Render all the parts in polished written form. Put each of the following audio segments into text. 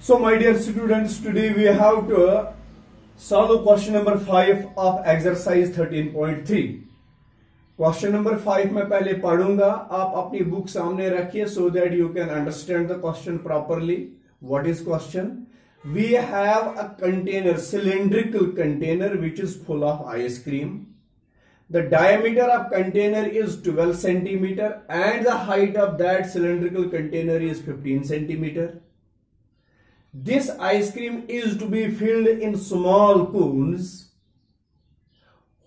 So my dear students, today we have to solve question number 5 of exercise 13.3. Question number 5 में पहले पढ़ूंगा, आप अपनी बुक सामने रखिए so that you can understand the question properly. What is question? We have a container, cylindrical container which is full of ice cream. The diameter of container is 12 centimeter and the height of that cylindrical container is 15 centimeter. This ice cream is to be filled in small cones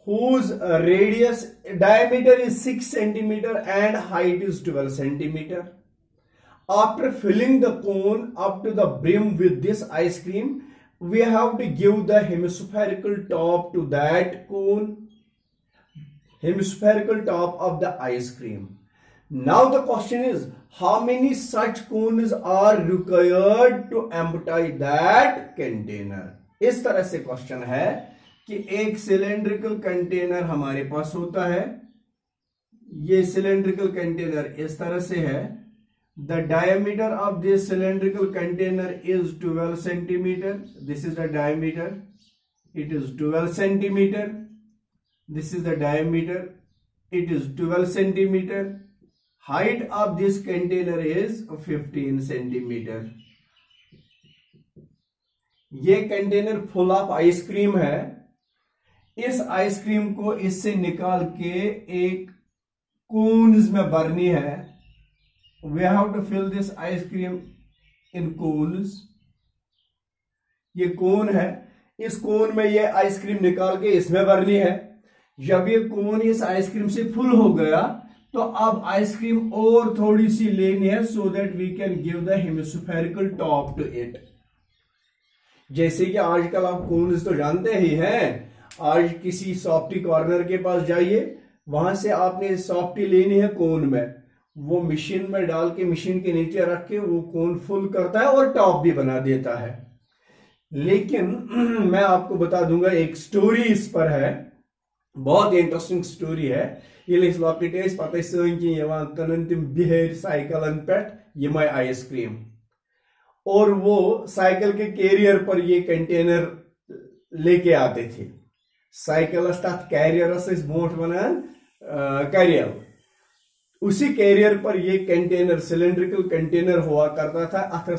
whose diameter is 6 centimeter and height is 12 centimeter. After filling the cone up to the brim with this ice cream, we have to give the hemispherical top to that cone, hemispherical top of the ice cream. Now the question is, how many such cones are required to empty that container? इस तरह से question है कि एक cylindrical container हमारे पास होता है, ये सिलेंड्रिकल कंटेनर इस तरह से है. The diameter of this cylindrical container is 12 centimetre. This is the diameter, it is 12 centimetre. This is the diameter, it is 12 centimetre. Height of this container is 15 centimeter. ये container full of ice cream है. इस ice cream को इससे निकाल के एक cons में भरनी है. We have to fill this ice cream in cones. ये कोन है, इस कोन में ये आइसक्रीम निकाल के इसमें भरनी है. जब ये कोन इस आइसक्रीम से फुल हो गया तो अब आइसक्रीम और थोड़ी सी लेनी है so that we can give the hemispherical top to it. जैसे कि आजकल आप कोन्स तो जानते ही हैं. आज किसी सॉफ्टी कॉर्नर के पास जाइए, वहां से आपने सॉफ्टी लेनी है कोन में, वो मशीन में डाल के मशीन के नीचे रख के वो कोन फुल करता है और टॉप भी बना देता है. लेकिन मैं आपको बता दूंगा, एक स्टोरी इस पर है, बहुत इंटरेस्टिंग स्टोरी है. ये लॉकेट पत कन तम बिहर साइकिलन पे यम आइसक्रीम, और वो साइकिल के कैरियर पर ये कंटेनर लेके आते थे. साइकिलस तथ कैरियरस ब्रोट वनान कैरियर. उसी कैरियर पर ये कंटेनर, सिलेंड्रिकल कंटेनर हुआ करता था. अथ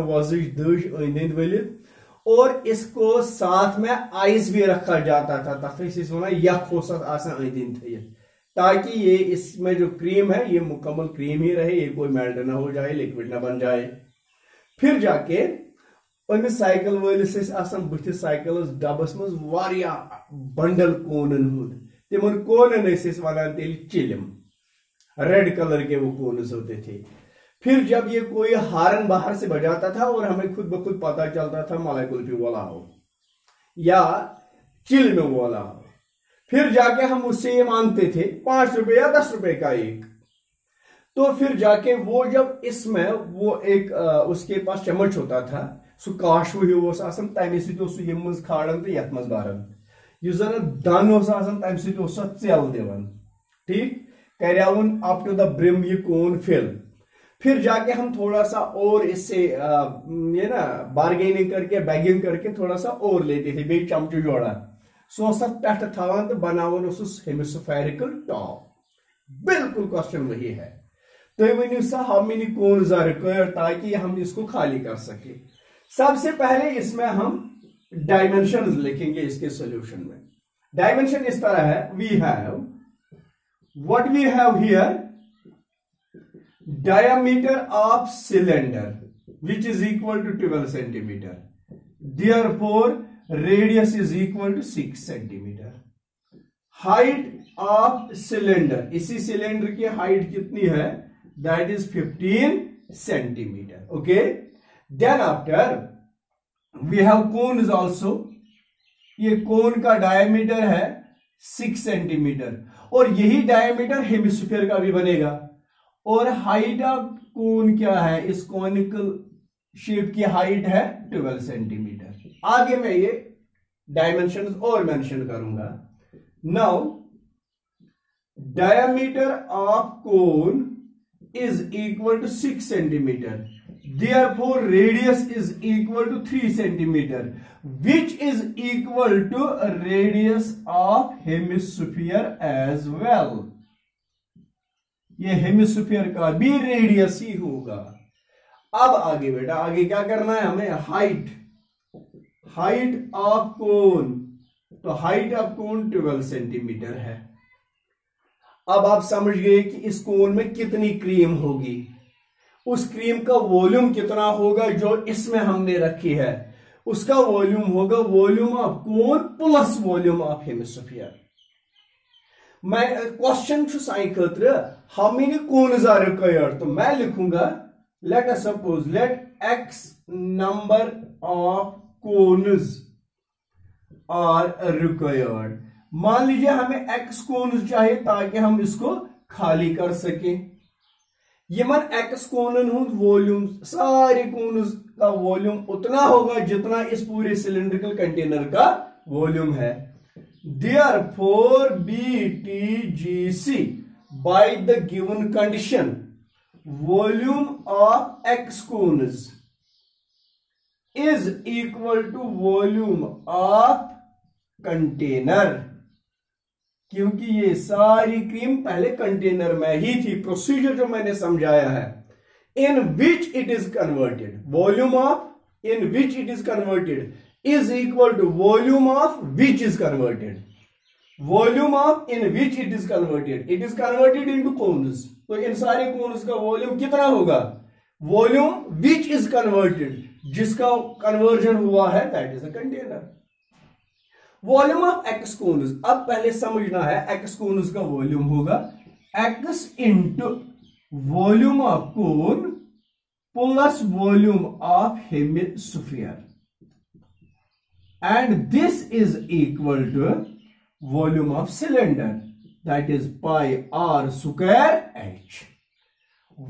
वजिश दज अंद अंद वलित, और इसको साथ में आइस भी रखा जाता था. तथ वन यख अंद अंद थ, ताकि ये इसमें जो क्रीम है ये मुकम्मल क्रीम ही रहे, ये कोई मेल्ट ना हो जाए, लिक्विड ना बन जाए. फिर जाके Amish cycle वलिस booth cycle dubs मज बंडल कोनन हुंद. तिमन कोनन वन तेल चिलिम, रेड कलर के वो कोन्स होते थे. फिर जब ये कोई हारन बाहर से बजाता था और हमें खुद ब खुद पता चलता था मलाई कुल्फी वाला हो या चिल में वाला हो, फिर जाके हम उससे ये मांगते थे 5 रुपए या 10 रुपए का एक. तो फिर जाके वो जब इसमें वो एक उसके पास चम्मच होता था, सु काशु हिव तमे सत खाड़न तो यथ मज बारन, यु जन दन तमे सत चल दिवन. ठीक, करियावन अप टू द ब्रिम ये कोन फिल. फिर जाके हम थोड़ा सा और इससे ये ना बार्गेनिंग करके, बैगिंग करके थोड़ा सा और लेते थे, बे चमचु जोड़ा सो पे थवान तो बनावन हेमिस्फेरिकल टॉप. बिल्कुल क्वेश्चन वही है. तो वन सा how many cones are required, ताकि हम इसको खाली कर सके. सबसे पहले इसमें हम डायमेंशंस लिखेंगे इसके सॉल्यूशन में. डायमेंशन इस तरह है, we have what we have here, diameter of cylinder which is equal to 12 centimeter. Therefore radius is equal to 6 centimeter. Height of cylinder, इसी सिलेंडर की हाइट कितनी है, that is 15 centimeter. Okay, then after we have cones also. ये कोन का diameter है 6 centimetre, और यही diameter hemisphere का भी बनेगा. और हाइट ऑफ कोन क्या है, इस कॉनिकल शेप की हाइट है 12 सेंटीमीटर. आगे मैं ये डायमेंशंस और मेंशन करूंगा. Now diameter of cone is equal to 6 centimeter. therefore radius is equal to 3 centimeter, which is equal to radius of hemisphere as well. ये हेमिस्फीयर का भी रेडियस ही होगा। अब आगे बेटा, आगे क्या करना है हमें? Height of cone. तो हाइट ऑफ कोन 12 सेंटीमीटर है। अब आप समझ गए कि इस कोन में कितनी क्रीम होगी, उस क्रीम का वॉल्यूम कितना होगा जो इसमें हमने रखी है, उसका वॉल्यूम होगा volume of cone plus volume of hemisphere. मैं क्वेश्चन साई खतर how many cones are required, तो मैं लिखूंगा let us suppose let x number of cones are required. मान लीजिए हमें x कोन्स चाहिए ताकि हम इसको खाली कर सकें। ये मन x कोनन वॉल्यूम, सारे कोन्स का वॉल्यूम उतना होगा जितना इस पूरे सिलेंड्रिकल कंटेनर का वॉल्यूम है। Therefore BTGC by the given condition volume of x cones is equal to volume of container। क्योंकि ये सारी क्रीम पहले कंटेनर में ही थी, प्रोसीजर जो मैंने समझाया है। In which it is converted, volume of in which it is converted is equal to volume of which is converted, volume of in which it is converted, it is converted into cones। तो इन सारे cons का volume कितना होगा? Volume which is converted, जिसका conversion हुआ है, that is a container। Volume of x cones, अब पहले समझना है x कोन्स का वॉल्यूम होगा x into volume of cone plus volume of hemisphere, and this is equal to volume of cylinder, that is pi r square h,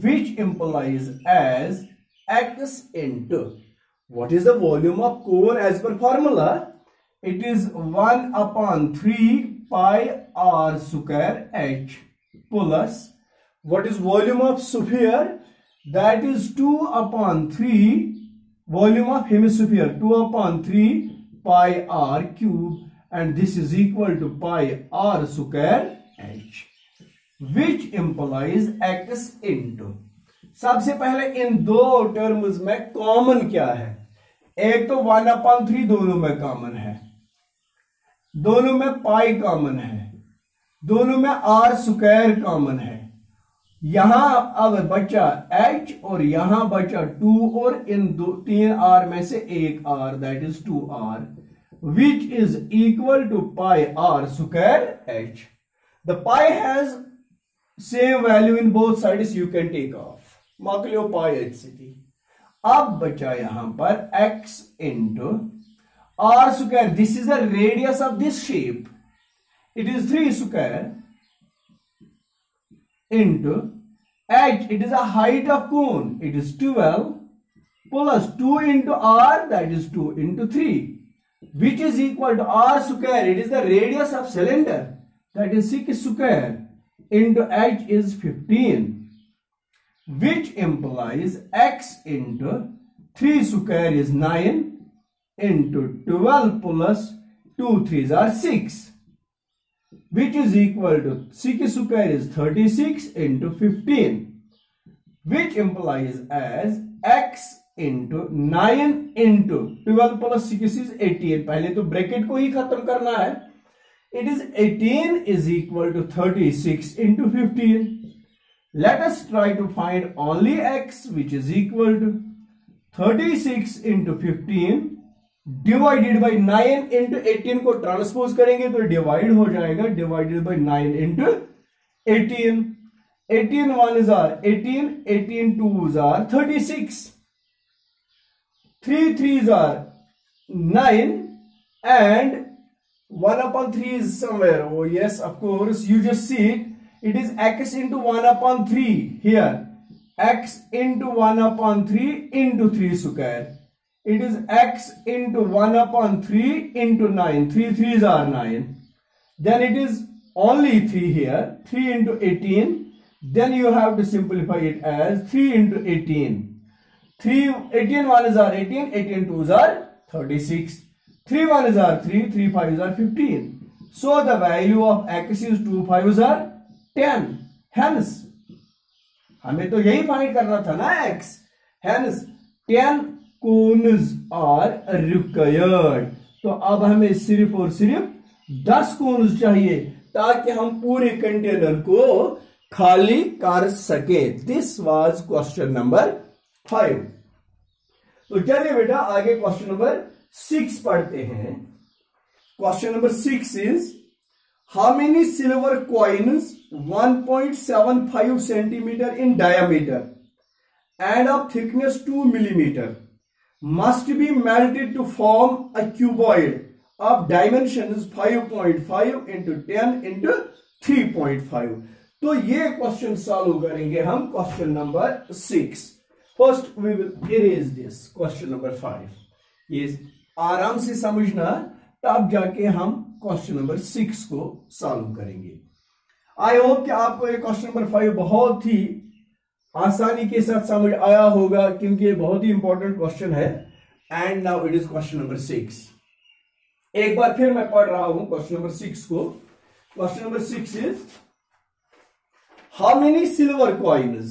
which implies as x into what is the volume of cone as per formula? It is 1/3 pi r square h plus what is volume of sphere? That is 2/3 volume of hemisphere, 2/3 pi r cube, and this is equal to pi r square h, which implies x into। सबसे पहले इन दो terms में common क्या है? एक तो 1/3 दोनों में कॉमन है, दोनों में पाई कॉमन है, दोनों में r स्क्वायर कॉमन है। यहां अब बचा h और यहां बचा 2 और इन 3 r में से एक r, that is 2r, which is equal to pi r square h। The pi has same value in both sides, you can take off, मान लो pi h से थी। अब बचा यहां पर x into r square, this is the radius of this shape, it is 3 square into h, it is a height of cone, it is 12 plus 2 into r, that is 2 into 3, which is equal to r square, it is the radius of cylinder, that is 6 square into h is 15, which implies x into 3 square is 9 into 12 plus 2 3s are 6, which is equal to 6 square is 36 into 15, which implies as x into 9 into 12 plus 6 is 18। पहले तो bracket को ही खत्म करना है। It is 18 is equal to 36 into 15। Let us try to find only x, which is equal to 36 into 15 divided by 9 into 18 को transpose करेंगे तो divide हो जाएगा, divided by 9 into 18, 18 1s are 18, 18 2s are 36, 3 3s are 9 and 1/3 is somewhere. Oh yes, of course, you just see it. It is x into 1/3 here, x into 1/3 into 3 square. It is x into 1/3 into 9. 3 3s are 9. Then it is only 3 here. 3 into 18. Then you have to simplify it as 3 into 18. 18 1s are 18, 18 2s are 36, 3 1s are 3, 3 5s are 15. So the value of x is 2 5s are 10. Hence हमें तो यही find करना था ना x. Hence 10 cones are required. तो अब हमें सिर्फ और सिर्फ 10 कोन्स चाहिए ताकि हम पूरे कंटेनर को खाली कर सके. This was question number 5. तो चलिए बेटा आगे क्वेश्चन नंबर 6 पढ़ते हैं. Question number 6 is how many silver coins 1.75 centimetre in diameter and of thickness 2 millimeter must be melted to form a cuboid of dimensions 5.5 into 10 into 3.5. तो ये question solve करेंगे हम question number 6. First we will erase this question number 5. ये आराम से समझना तब जाके हम क्वेश्चन नंबर 6 को सॉल्व करेंगे. आई होप कि आपको ये क्वेश्चन नंबर 5 बहुत ही आसानी के साथ समझ आया होगा क्योंकि ये बहुत ही इंपॉर्टेंट क्वेश्चन है. And now it is question number 6. एक बार फिर मैं पढ़ रहा हूं क्वेश्चन नंबर 6 को. Question number 6 is how many silver coins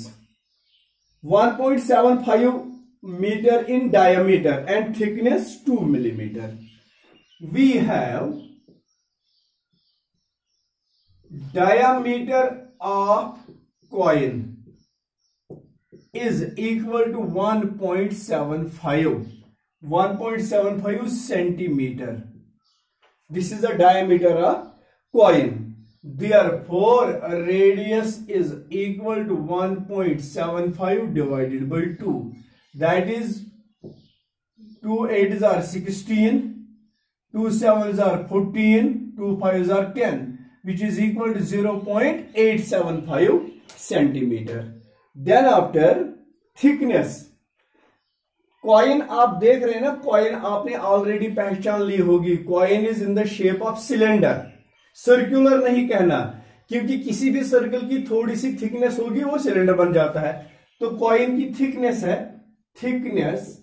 1.75 metre in diameter and thickness 2 millimeter we have diameter of coin is equal to 1.75 centimeter. This is the diameter of coin. Therefore radius is equal to 1.75 divided by 2. That is 2 8s are 16, 2 7s are 14, 2 5s are 10, which is equal to 0.875 centimeter. Then after thickness, coin आप देख रहे हैं ना, coin आपने already पहचान ली होगी. Coin is in the shape of cylinder. Circular नहीं कहना क्योंकि किसी भी सर्कल की थोड़ी सी थिकनेस होगी वो सिलेंडर बन जाता है. तो कॉइन की थिकनेस है, थिकनेस,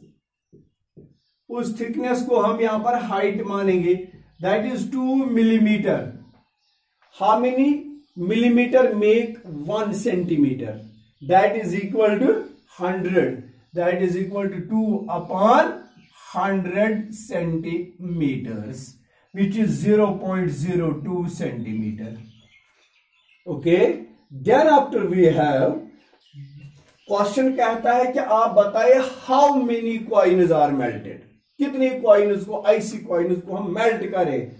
उस थिकनेस को हम यहां पर हाइट मानेंगे. That is 2 millimeter. How many millimeter make 1 centimeter? That is equal to 100. That is equal to 2 upon 100 centimeters, which is 0.02 centimeter. Okay. Then after we have question कहता है कि आप बताइए how many coins are melted. कितने coins को, ऐसी coins को हम मेल्ट करें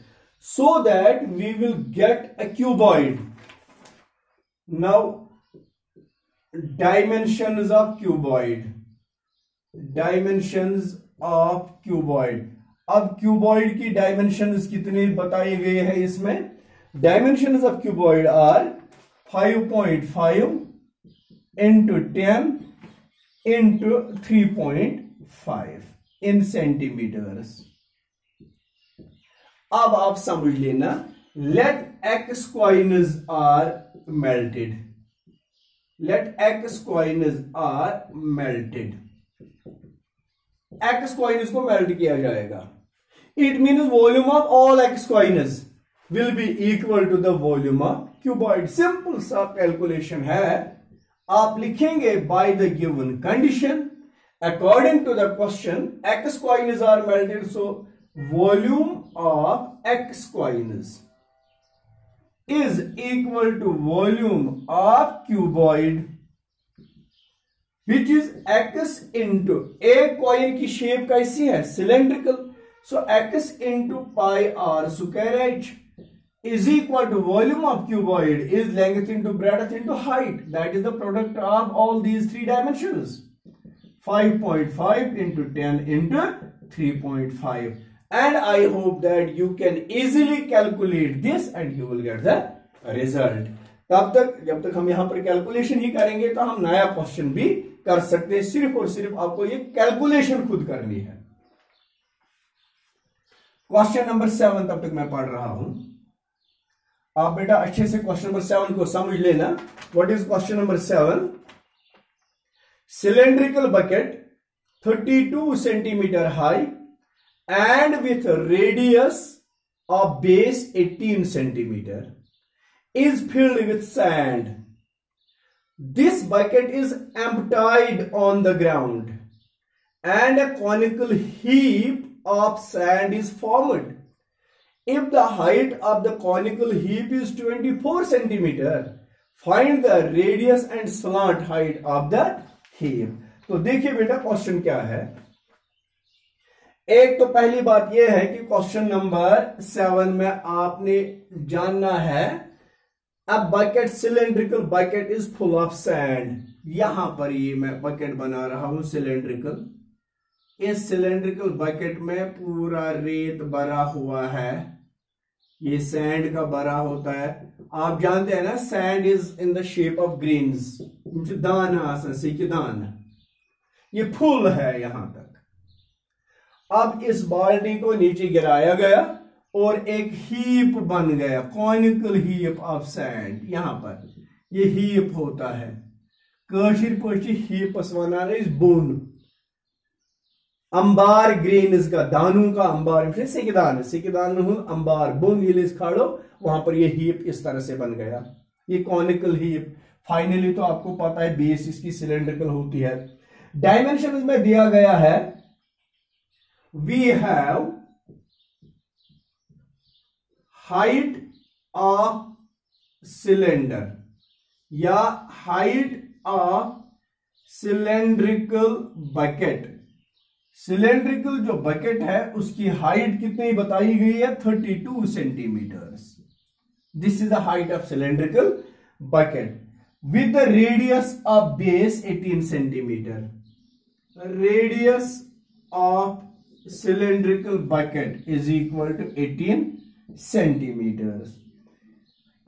so that we will get a cuboid. Now dimensions of cuboid. Dimensions of cuboid. अब cuboid की dimensions कितनी बताई गई है इसमें? Dimensions of cuboid are 5.5 into 10 into 3.5 in centimeters. अब आप समझ लेना. Let x coins are melted. Let x coins are melted. x coins को मेल्ट किया जाएगा. It means volume of all x coins will be equal to the volume of cuboid. Simple सा calculation है. आप लिखेंगे by the given condition according to the question x coins are melted, so volume of x coins is equal to volume of cuboid, which is x into एक coin की shape कैसी है, cylindrical. So x into pi r square h is equal to volume of cuboid is length into breadth into height. That is the product of all these three dimensions. 5.5 into 10 into 3.5. And I hope that you can easily calculate this and you will get the result. तब तक जब तक हम यहां पर calculation ही करेंगे तो हम नया क्वेश्चन भी कर सकते हैं. सिर्फ और सिर्फ आपको ये कैलकुलेशन खुद करनी है. क्वेश्चन नंबर 7 तब तक मैं पढ़ रहा हूं. आप बेटा अच्छे से क्वेश्चन नंबर 7 को समझ लेना. What is question number 7? Cylindrical bucket 32 centimeter high and with a radius of base 18 centimeter is filled with sand. This bucket is emptied on the ground and a conical heap of sand is formed. If the height of the conical heap is 24 centimeter, find the radius and slant height of the heap. तो देखिए बेटा question क्या है। एक तो पहली बात यह है कि क्वेश्चन नंबर 7 में आपने जानना है a bucket cylindrical bucket is full of sand. यहां पर ये मैं बकेट बना रहा हूं सिलेंड्रिकल। इस सिलेंड्रिकल बकेट में पूरा रेत भरा हुआ है, ये सैंड का भरा होता है। आप जानते हैं ना sand is in the shape of grains, दान आसन से कि दान, ये फुल है यहां तक। अब इस बाल्टी को नीचे गिराया गया और एक हीप बन गया, कॉनिकल हीप ऑफ सैंड। यहां पर ये हीप होता है, कशिर पची हीपस वनान इस बोन, अंबार ग्रेन्स का, दानों का अंबार, सिकदान, सिकदान अंबार बोन ये खाड़ो, वहां पर ये हीप इस तरह से बन गया, ये कॉनिकल हीप। फाइनली तो आपको पता है बेस इसकी सिलेंड्रिकल होती है। डायमेंशन में दिया गया है we have height of cylinder या height of cylindrical bucket. Cylindrical जो बकेट है उसकी हाइट कितनी बताई गई है, 32 centimetres. This is the height of cylindrical bucket with the radius of base 18 centimetre. Radius of cylindrical bucket is equal to 18 centimeters.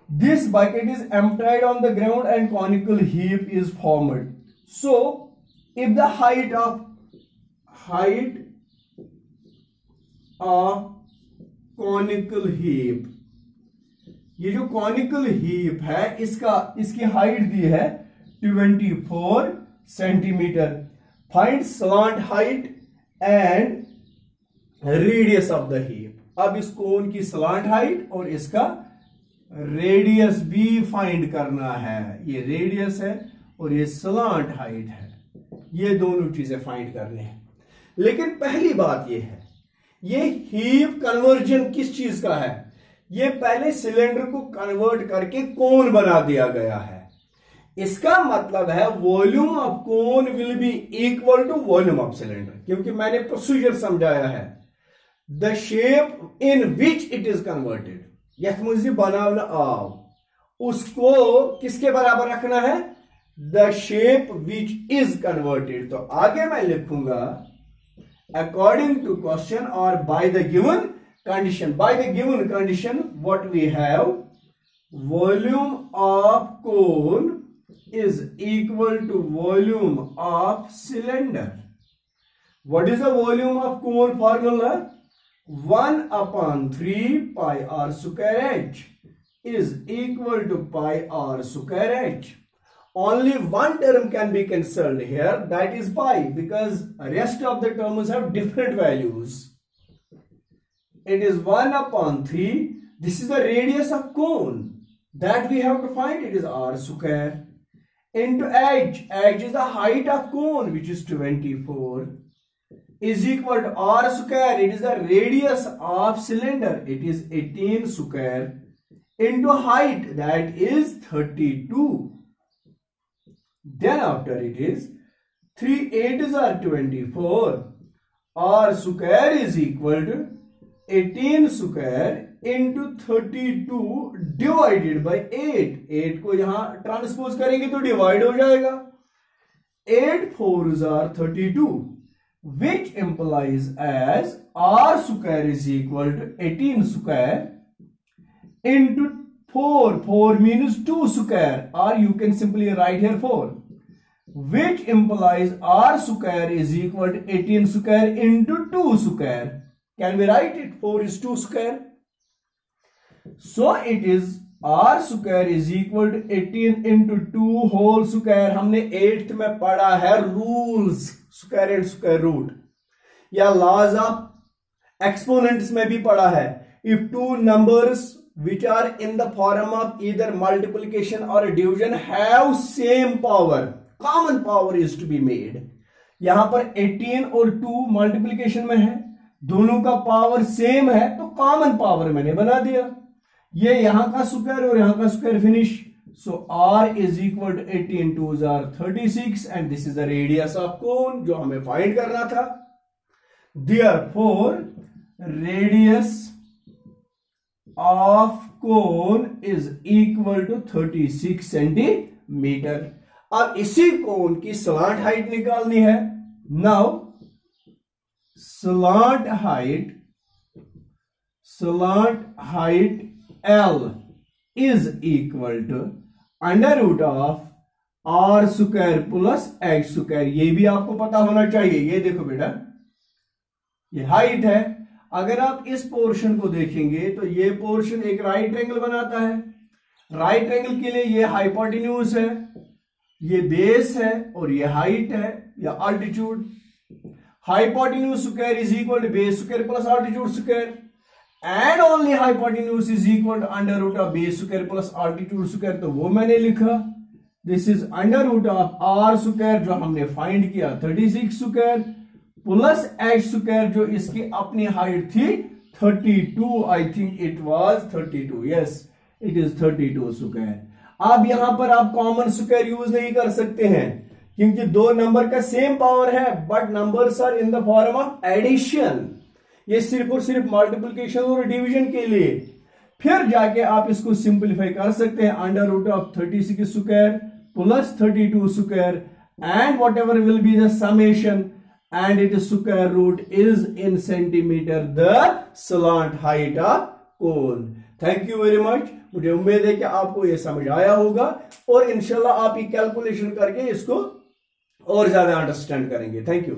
This bucket is emptied on the ground and conical heap is formed. So, if the height of conical heap, ये जो conical heap है इसकी height दी है 24 centimetre. Find slant height and radius of the heap. अब इस कोन की slant height और इसका रेडियस भी फाइंड करना है। ये रेडियस है और ये स्लांट हाइट है, ये दोनों चीजें फाइंड करनी है। लेकिन पहली बात ये है, ये हीप कन्वर्जन किस चीज का है, ये पहले सिलेंडर को कन्वर्ट करके कोन बना दिया गया है। इसका मतलब है volume of cone will be equal to volume of cylinder, क्योंकि मैंने प्रोसीजर समझाया है। The shape in which it is converted, यथ मुझे बनावना आव उसको किसके बराबर रखना है, the shape which is converted. तो आगे मैं लिखूंगा अकॉर्डिंग टू क्वेश्चन और by the given condition. By the given condition what we have, volume of cone is equal to volume of cylinder. What is the volume of cone formula? 1 upon 3 pi r square h is equal to pi r square h. Only one term can be cancelled here, that is pi, because rest of the terms have different values. It is 1 upon 3. This is the radius of cone that we have to find. It is r square into h. H is the height of cone, which is 24, is equal to r square. It is the radius of cylinder. It is 18 square into height, that is 32. Then after it is 3 8s are 24. R square is equal to 18 square into 32 divided by 8। 8 को यहां transpose करेंगे तो divide हो जाएगा। 8 4s are 32, which implies as r square is equal to 18 square into 4. 4 means 2 square, or you can simply write here 4, which implies r square is equal to 18 square into 2 square. Can we write it? 4 is 2 square. So it is r square is equal to 18 into 2 whole square. हमने 8th में पढ़ा है rules, square and square root, या laws of exponents में भी पढ़ा है। If two numbers which are in the form of either multiplication or division have same power, common power is to be made। यहां पर 18 और 2 मल्टीप्लीकेशन में है, दोनों का पावर सेम है, तो कॉमन पावर मैंने बना दिया। ये यहां का स्क्वायर और यहां का square, finish. So r is equal to 18 2s are 36 and this is the radius of cone जो हमें फाइंड करना था। Therefore radius of cone is equal to 36 centimetre. अब इसी कोन की स्लांट हाइट निकालनी है। Now slant height L is equal to under root of r square plus x square. ये भी आपको पता होना चाहिए। ये देखो बेटा, ये हाइट है। अगर आप इस पोर्शन को देखेंगे तो ये पोर्शन एक राइट एंगल बनाता है। राइट एंगल के लिए ये हाइपोटेन्यूज है, ये बेस है और ये हाइट है या altitude. Hypotenuse square is equal to base square plus altitude square and only hypotenuse is equal to under root of base square plus altitude square. तो वो मैंने लिखा, this is under root of r square जो हमने find किया 36 square plus x square जो इसकी अपनी हाइट थी 32। I think it was 32, yes it is 32 square. अब यहां पर आप कॉमन स्क्वायर यूज नहीं कर सकते हैं क्योंकि दो नंबर का सेम पावर है, but numbers are in the form of addition. ये सिर्फ और सिर्फ मल्टीप्लिकेशन और डिवीजन के लिए। फिर जाके आप इसको सिंप्लीफाई कर सकते हैं, under root of 36 square plus 32 square and whatever will be the summation and its square root is in centimeter the slant height of cone। Thank you very much. मुझे उम्मीद है कि आपको ये समझ आया होगा और इंशाल्लाह आप ये कैलकुलेशन करके इसको और ज्यादा अंडरस्टैंड करेंगे। Thank you.